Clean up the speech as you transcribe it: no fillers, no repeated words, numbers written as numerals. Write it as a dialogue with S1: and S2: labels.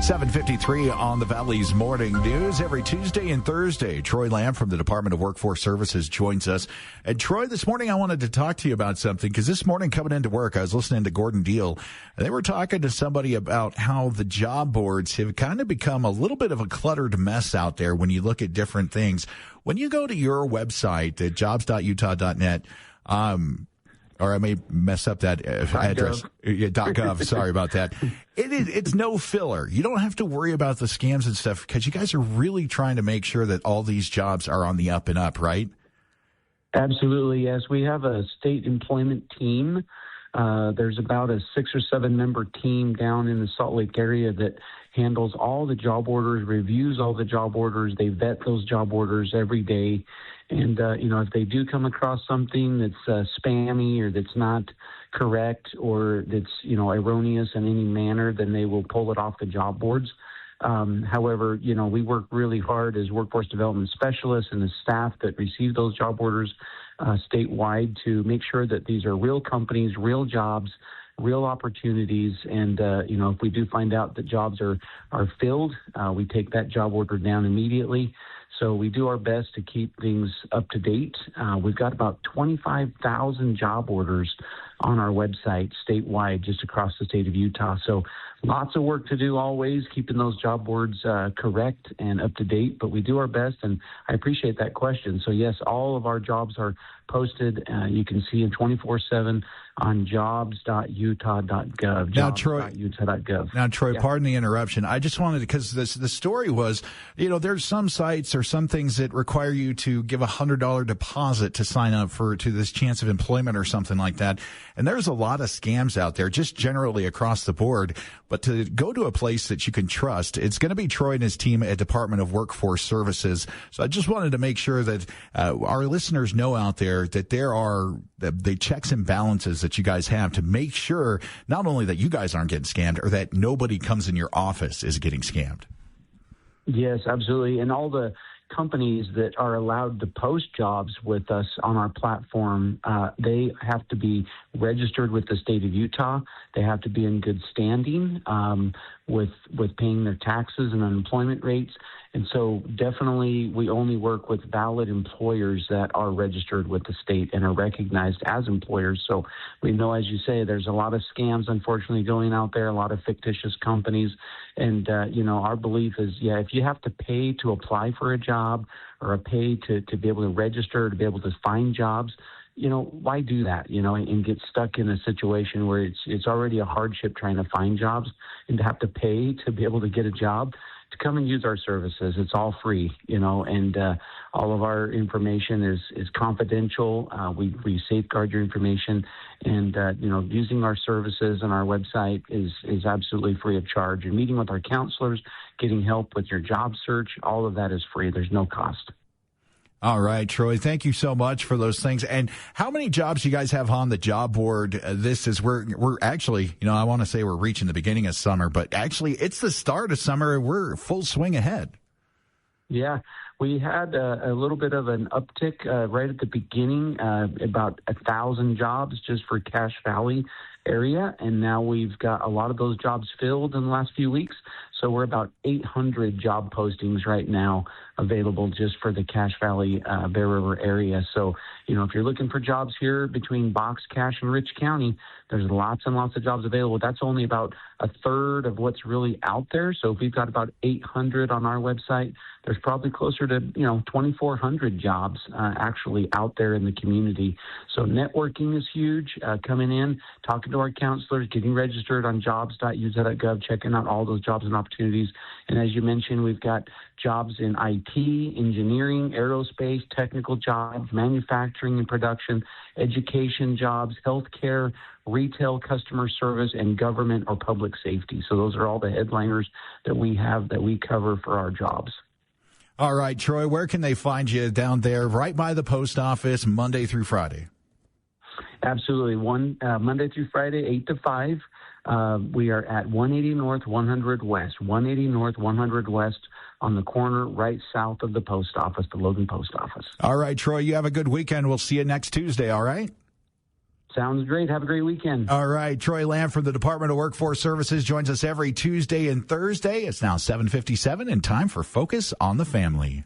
S1: 7:53 on the Valley's Morning News. Every Tuesday and Thursday, Troy Lamb from the Department of Workforce Services joins us. And Troy, this morning I wanted to talk to you about something, because this morning coming into work, I was listening to Gordon Deal, and they were talking to somebody about how the job boards have kind of become a little bit of a cluttered mess out there when you look at different things. When you go to your website at jobs.utah.net, or I may mess up that address. .gov. Sorry about that. It's no filler. You don't have to worry about the scams and stuff, because you guys are really trying to make sure that all these jobs are on the up and up, right?
S2: Absolutely, yes. We have a state employment team. There's about a 6 or 7 member team down in the Salt Lake area that handles all the job orders, reviews all the job orders. They vet those job orders every day. And, if they do come across something that's spammy or that's not correct or that's, erroneous in any manner, then they will pull it off the job boards. However, we work really hard as workforce development specialists and the staff that receive those job orders statewide to make sure that these are real companies, real jobs, real opportunities. And, if we do find out that jobs are filled, we take that job order down immediately. So we do our best to keep things up to date. We've got about 25,000 job orders on our website statewide, just across the state of Utah. So lots of work to do always, keeping those job boards correct and up to date, but we do our best, and I appreciate that question. So yes, all of our jobs are posted. You can see them 24/7 on jobs.utah.gov.
S1: Now, Troy,
S2: Yeah.
S1: Pardon the interruption. I just wanted to, because the story was, there's some sites or some things that require you to give $100 deposit to sign up to this chance of employment or something like that. And there's a lot of scams out there, just generally across the board. But to go to a place that you can trust, it's going to be Troy and his team at Department of Workforce Services. So I just wanted to make sure that our listeners know out there that there are the checks and balances that you guys have to make sure not only that you guys aren't getting scammed, or that nobody comes in your office is getting scammed.
S2: Yes, absolutely. And all the companies that are allowed to post jobs with us on our platform, they have to be registered with the state of Utah. They have to be in good standing with paying their taxes and unemployment rates. And so definitely we only work with valid employers that are registered with the state and are recognized as employers. So we know, as you say, there's a lot of scams, unfortunately, going out there, a lot of fictitious companies. And, our belief is, if you have to pay to apply for a job or pay to be able to register, to be able to find jobs, why do that, and get stuck in a situation where it's already a hardship trying to find jobs, and to have to pay to be able to get a job, to come and use our services. It's all free, and all of our information is confidential. We safeguard your information, and, using our services on our website is absolutely free of charge. And meeting with our counselors, getting help with your job search, all of that is free. There's no cost.
S1: All right, Troy, thank you so much for those things. And how many jobs you guys have on the job board? We're actually, I want to say we're reaching the beginning of summer, but actually it's the start of summer. We're full swing ahead. Yeah.
S2: We had a little bit of an uptick right at the beginning, about 1,000 jobs just for Cache Valley area, and now we've got a lot of those jobs filled in the last few weeks. So we're about 800 job postings right now available just for the Cache Valley, Bear River area. So, if you're looking for jobs here between Box, Cache, and Rich County, there's lots and lots of jobs available. That's only about a third of what's really out there. So if we've got about 800 on our website, there's probably closer to, 2,400 jobs actually out there in the community. So networking is huge, coming in, talking to our counselors, getting registered on jobs.utah.gov, checking out all those jobs and opportunities. And as you mentioned, we've got jobs in IT, engineering, aerospace, technical jobs, manufacturing and production, education jobs, healthcare, retail, customer service, and government or public safety. So those are all the headliners that we have that we cover for our jobs.
S1: All right, Troy, where can they find you down there? Right by the post office, Monday through Friday.
S2: Absolutely. Monday through Friday, 8 to 5. We are at 180 North, 100 West. 180 North, 100 West, on the corner right south of the post office, the Logan Post Office.
S1: All right, Troy, you have a good weekend. We'll see you next Tuesday, all right?
S2: Sounds great. Have a great weekend.
S1: All right. Troy Lamb from the Department of Workforce Services joins us every Tuesday and Thursday. It's now 7:57 and time for Focus on the Family.